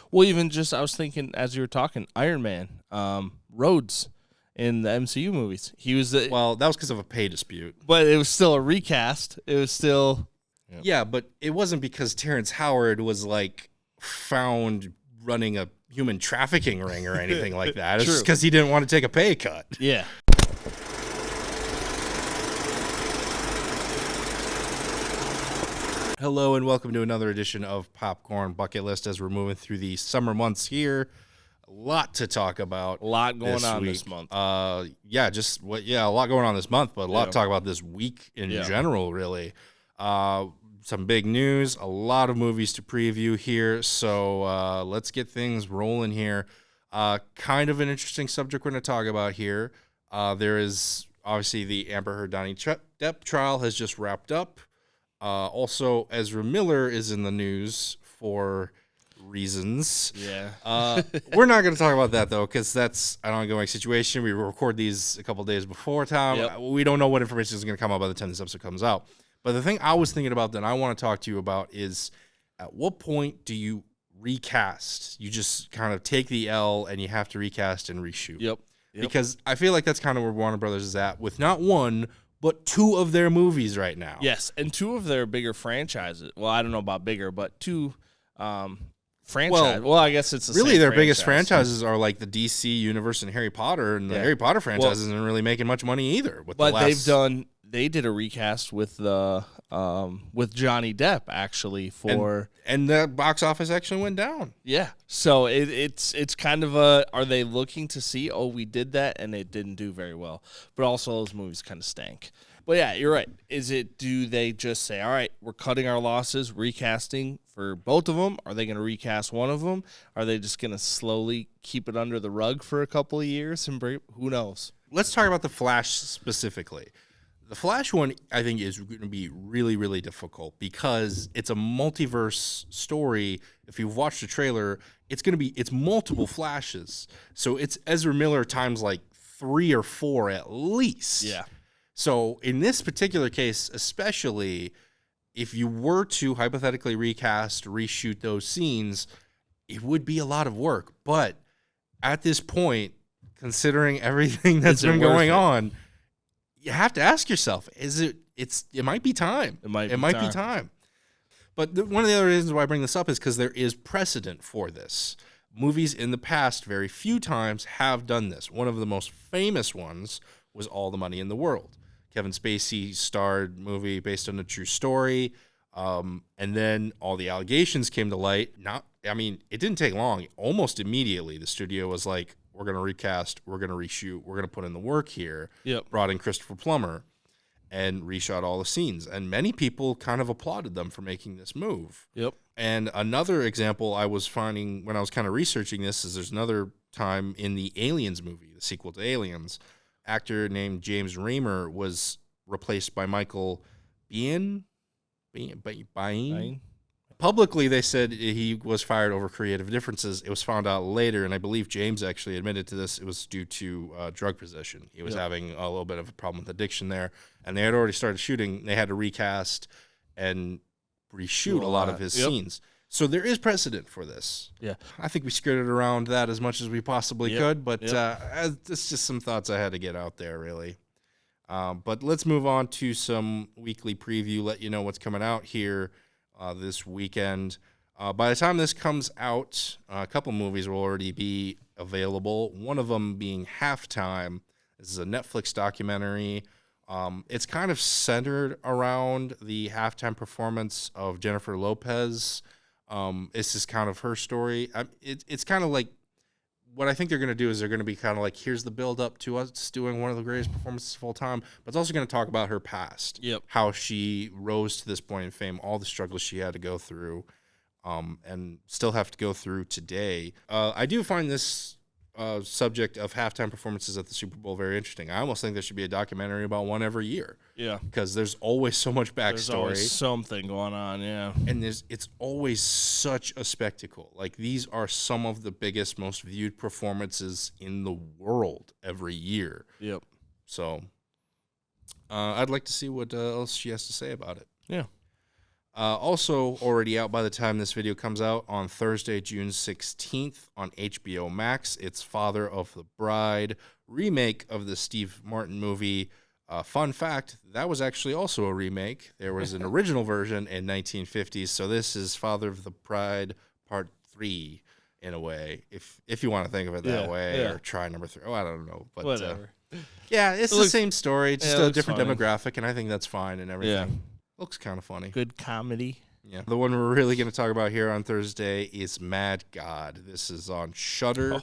Well, even just I was thinking as you were talking, Iron Man, Rhodes in the MCU movies. He was well, that was because of a pay dispute. but it was still a recast. It was still Yeah, but it wasn't because Terrence Howard was like found running a human trafficking ring or anything like that. It's just because he didn't want to take a pay cut. Yeah. Hello and welcome to another edition of Popcorn Bucket List as we're moving through the summer months here. A lot to talk about. A lot going on this month. A lot going on this month, but a lot to talk about this week in general, really. Some big news, a lot of movies to preview here, so let's get things rolling here. Kind of an interesting subject we're going to talk about here. There is obviously the Amber Heard Johnny Depp trial has just wrapped up. Also, Ezra Miller is in the news for reasons. Yeah. We're not going to talk about that, though, because that's an ongoing situation. We record these a couple days before time. Yep. We don't know what information is going to come out by the time this episode comes out. But the thing I was thinking about that I want to talk to you about is at what point do you recast? You just kind of take the L and you have to recast and reshoot. Yep. Because I feel like that's kind of where Warner Brothers is at with not one, but two of their movies right now. Yes, and two of their bigger franchises. Well, I don't know about bigger, but two franchise. Well, I guess it's the really same their franchise. biggest franchises are like the DC universe and Harry Potter, and the Harry Potter franchise isn't really making much money either. They did a recast with the with Johnny Depp actually for and the box office actually went down. Yeah. So it's kind of are they looking to see, we did that and it didn't do very well. But also those movies kind of stank. But yeah, you're right. Do they just say, all right, we're cutting our losses, recasting for both of them? Are they going to recast one of them? Are they just going to slowly keep it under the rug for a couple of years and who knows? Let's talk about The Flash specifically. The Flash one, I think, is going to be really, really difficult because it's a multiverse story. If you've watched the trailer, it's multiple Flashes. So it's Ezra Miller times like 3 or 4 at least. Yeah. So in this particular case, especially if you were to hypothetically recast, reshoot those scenes, it would be a lot of work. But at this point, considering everything that's been going on, you have to ask yourself, it might be time. It might be time. But one of the other reasons why I bring this up is because there is precedent for this. Movies in the past, very few times, have done this. One of the most famous ones was All the Money in the World. Kevin Spacey starred movie based on a true story. And then all the allegations came to light. It didn't take long. Almost immediately, the studio was like, we're going to recast, we're going to reshoot, we're going to put in the work here. Yep. Brought in Christopher Plummer and reshot all the scenes. And many people kind of applauded them for making this move. Yep. And another example I was finding when I was kind of researching this is there's another time in the Aliens movie, the sequel to Aliens, actor named James Remar was replaced by Michael Biehn. Publicly, they said he was fired over creative differences. It was found out later, and I believe James actually admitted to this. It was due to drug possession. He was having a little bit of a problem with addiction there, and they had already started shooting. They had to recast and reshoot a lot of his scenes. So there is precedent for this. Yeah. I think we skirted around that as much as we possibly could, but it's just some thoughts I had to get out there, really. But let's move on to some weekly preview, let you know what's coming out here this weekend. By the time this comes out, a couple movies will already be available. One of them being Halftime. This is a Netflix documentary. It's kind of centered around the halftime performance of Jennifer Lopez. This is kind of her story. It's kind of like what I think they're going to do is they're going to be kind of like, here's the build up to us doing one of the greatest performances of all time, but it's also going to talk about her past, how she rose to this point in fame, all the struggles she had to go through, and still have to go through today. I do find this subject of halftime performances at the Super Bowl very interesting. I almost think there should be a documentary about one every year. Yeah. Because there's always so much backstory. There's always something going on, And it's always such a spectacle. Like, these are some of the biggest, most viewed performances in the world every year. Yep. So, I'd like to see what else she has to say about it. Yeah. Also already out by the time this video comes out on Thursday, June 16th on HBO Max. It's Father of the Bride, remake of the Steve Martin movie. Fun fact, that was actually also a remake. There was an original version in 1950s, so this is Father of the Bride Part 3 in a way, if you want to think of it that way, or try number 3. Oh, I don't know. But whatever. Yeah, it's the same story, just a different funny. demographic, and I think that's fine and everything. Yeah. Looks kind of funny. Good comedy. Yeah. The one we're really going to talk about here on Thursday is Mad God. This is on Shudder,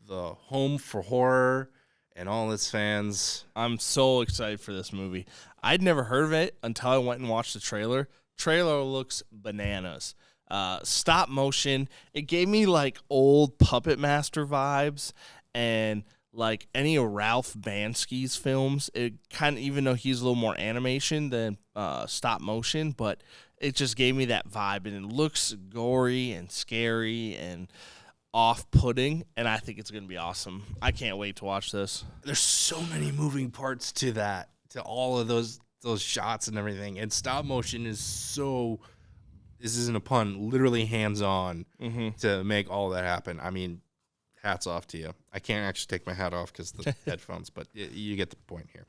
the home for horror and all its fans. I'm so excited for this movie. I'd never heard of it until I went and watched the trailer. Trailer looks bananas. Stop motion. It gave me like old Puppet Master vibes and like any of Ralph Bansky's films. It kind of, even though he's a little more animation than stop motion, but it just gave me that vibe, and it looks gory and scary and off-putting, and I think it's going to be awesome. I can't wait to watch this. There's so many moving parts to that, to all of those shots and everything, and stop motion is so, this isn't a pun, literally hands-on to make all that happen. I mean, hats off to you. I can't actually take my hat off because the headphones, but you get the point here.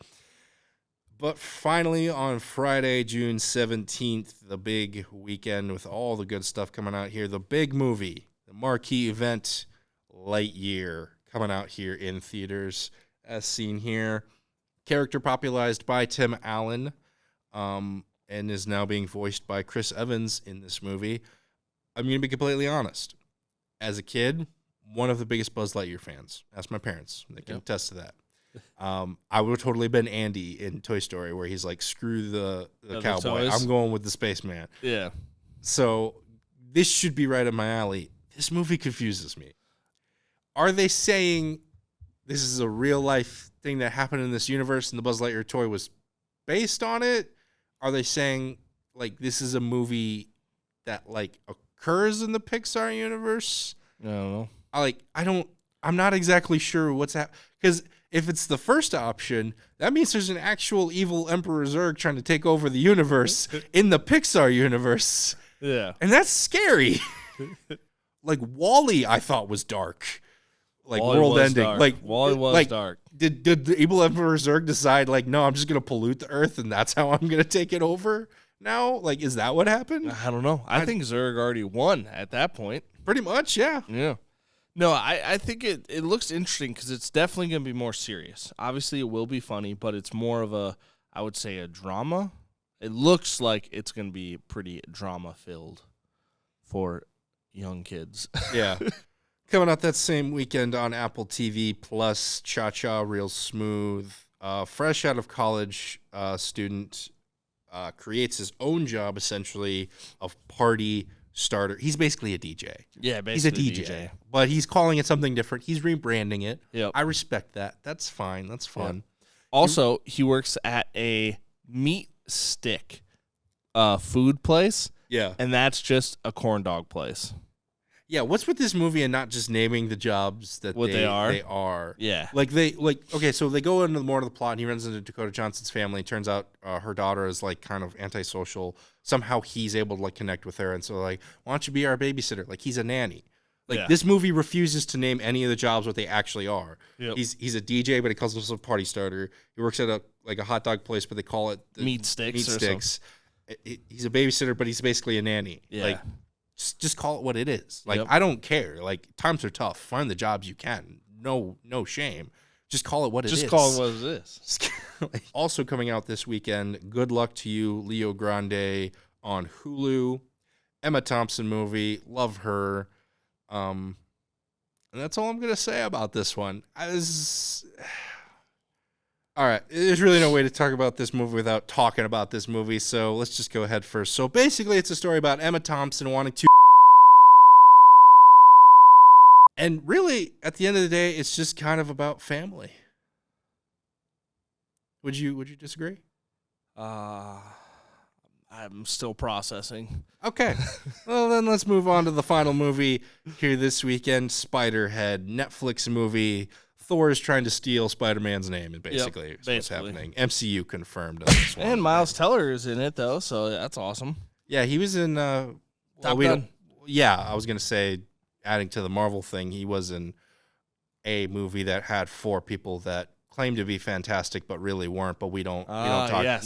But finally, on Friday, June 17th, the big weekend with all the good stuff coming out here, the big movie, the marquee event, Lightyear, coming out here in theaters, as seen here. Character popularized by Tim Allen, and is now being voiced by Chris Evans in this movie. I'm going to be completely honest. As a kid, one of the biggest Buzz Lightyear fans. Ask my parents. They can attest to that. I would have totally been Andy in Toy Story, where he's like, screw the cowboy. I'm going with the spaceman. Yeah. So this should be right up my alley. This movie confuses me. Are they saying this is a real life thing that happened in this universe and the Buzz Lightyear toy was based on it? Are they saying like this is a movie that like occurs in the Pixar universe? I don't know. I'm not exactly sure what's happening, because if it's the first option, that means there's an actual evil Emperor Zurg trying to take over the universe in the Pixar universe. Yeah. And that's scary. Like WALL-E, I thought was dark. Like WALL-E world was ending. dark. Like WALL-E was like, dark. Did the evil Emperor Zurg decide like, no, I'm just gonna pollute the earth and that's how I'm gonna take it over now? Like, is that what happened? I don't know. I think Zurg already won at that point. Pretty much, yeah. Yeah. No, I think it looks interesting because it's definitely going to be more serious. Obviously, it will be funny, but it's more of a, I would say, a drama. It looks like it's going to be pretty drama-filled for young kids. Yeah. Coming out that same weekend on Apple TV Plus, Cha-Cha Real Smooth. Fresh out of college student creates his own job, essentially, of party starter. He's basically a DJ. Yeah, basically he's a DJ. But he's calling it something different. He's rebranding it. Yep. I respect that. That's fine. That's fun. Yep. Also, he works at a meat stick food place. Yeah. And that's just a corn dog place. Yeah, what's with this movie and not just naming the jobs that they are? They are. Yeah. Okay, so they go into more of the plot, and he runs into Dakota Johnson's family. It turns out her daughter is like kind of antisocial. Somehow he's able to like connect with her, and so like, why don't you be our babysitter? Like, he's a nanny. Like, this movie refuses to name any of the jobs what they actually are. Yep. He's a DJ, but he calls himself a party starter. He works at a hot dog place, but they call it meat sticks. He's a babysitter, but he's basically a nanny. Yeah. Like, just call it what it is. Like, I don't care. Like, times are tough. Find the jobs you can. No shame. Just call it what it is. Just call it what it is. Also coming out this weekend, Good Luck to You, Leo Grande on Hulu. Emma Thompson movie. Love her. And that's all I'm going to say about this one. All right. There's really no way to talk about this movie without talking about this movie, so let's just go ahead first. So basically, it's a story about Emma Thompson wanting to... And really, at the end of the day, it's just kind of about family. Would you disagree? I'm still processing. Okay. Well, then let's move on to the final movie here this weekend, Spiderhead, Netflix movie. Thor is trying to steal Spider-Man's name, and basically, basically. what's happening. MCU confirmed on this one. And Miles Teller is in it, though, so that's awesome. Yeah, he was in. Top Gun. Yeah, I was gonna say, adding to the Marvel thing, he was in a movie that had 4 people that claimed to be fantastic but really weren't. But we don't talk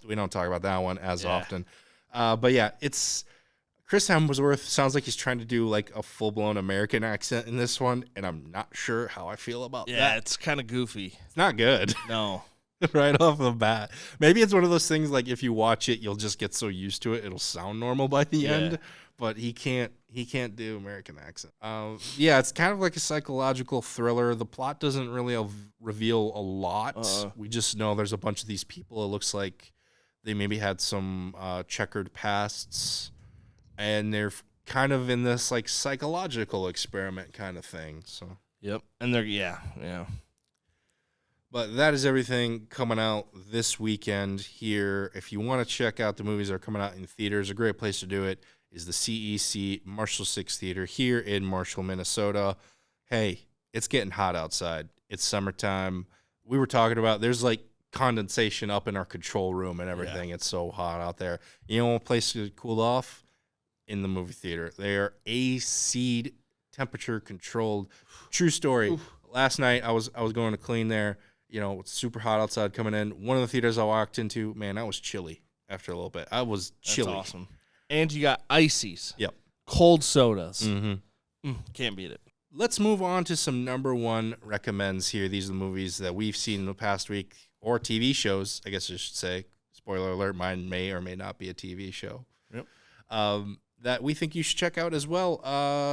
we don't talk about that one as often. But yeah, it's Chris Hemsworth sounds like he's trying to do like a full-blown American accent in this one, and I'm not sure how I feel about that. Yeah, it's kind of goofy. It's not good. No. Right off the bat. Maybe it's one of those things like if you watch it, you'll just get so used to it, it'll sound normal by the end. But he can't do American accent. Yeah, it's kind of like a psychological thriller. The plot doesn't really reveal a lot. We just know there's a bunch of these people. It looks like they maybe had some checkered pasts, and they're kind of in this like psychological experiment kind of thing. So yep, and they're yeah. But that is everything coming out this weekend here. If you want to check out the movies that are coming out in theaters, a great place to do it is the CEC Marshall 6 Theater here in Marshall, Minnesota. Hey, it's getting hot outside. It's summertime. We were talking about there's like condensation up in our control room and everything. Yeah. It's so hot out there. You know what place to cool off? In the movie theater. They are AC temperature controlled. True story. Oof. Last night I was going to clean there. You know, it's super hot outside coming in. One of the theaters I walked into, man, I was chilly after a little bit. I was chilly. That's awesome. And you got ices. Yep. Cold sodas. Can't beat it. Let's move on to some number one recommends here. These are the movies that we've seen in the past week, or TV shows, I guess I should say. Spoiler alert, mine may or may not be a TV show. Yep. That we think you should check out as well.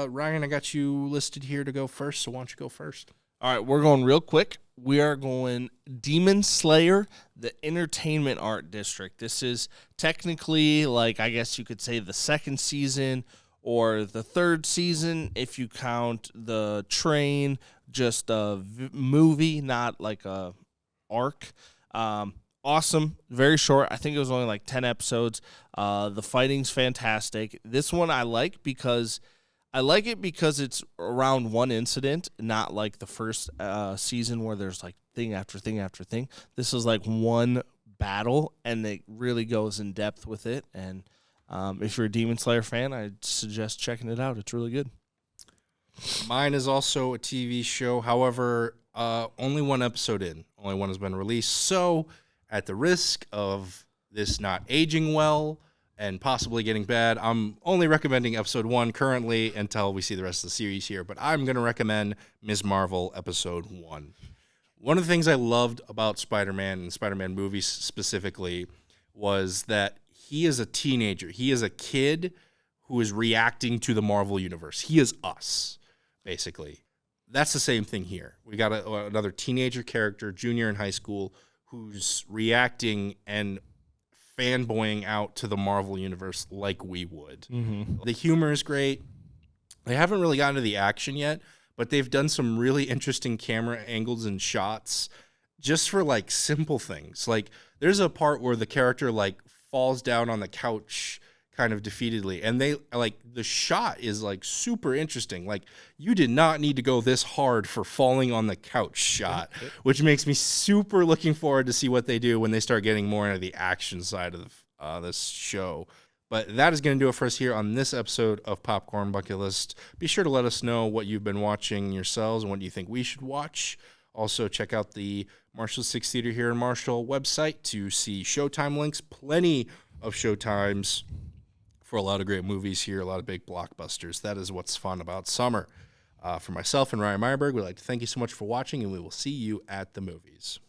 Ryan, I got you listed here to go first, so why don't you go first? All right, we're going real quick. We are going Demon Slayer, the Entertainment Art District. This is technically, like, I guess you could say the second season or the third season if you count the train, just a movie, not like a arc. Awesome, very short. I think it was only like 10 episodes. The fighting's fantastic. This one I like because it's around one incident, not like the first season where there's like thing after thing after thing. This is like one battle, and it really goes in depth with it. And if you're a Demon Slayer fan, I'd suggest checking it out. It's really good. Mine is also a TV show. However, only one episode in. Only one has been released. So at the risk of this not aging well and possibly getting bad, I'm only recommending episode 1 currently until we see the rest of the series here. But I'm going to recommend Ms. Marvel episode 1. One of the things I loved about Spider-Man and Spider-Man movies specifically was that he is a teenager. He is a kid who is reacting to the Marvel universe. He is us, basically. That's the same thing here. We got another teenager character, junior in high school, who's reacting and fanboying out to the Marvel universe like we would. Mm-hmm. The humor is great. They haven't really gotten to the action yet, but they've done some really interesting camera angles and shots just for like simple things. Like there's a part where the character like falls down on the couch kind of defeatedly, and they like the shot is like super interesting. Like you did not need to go this hard for falling on the couch shot, which makes me super looking forward to see what they do when they start getting more into the action side of this show. But that is going to do it for us here on this episode of Popcorn Bucket List. Be sure to let us know what you've been watching yourselves and what you think we should watch. Also, check out the Marshall 6 Theater here in Marshall website to see Showtime links. Plenty of showtimes for a lot of great movies here, a lot of big blockbusters. That is what's fun about summer. For myself and Ryan Meyerberg, we'd like to thank you so much for watching, and we will see you at the movies.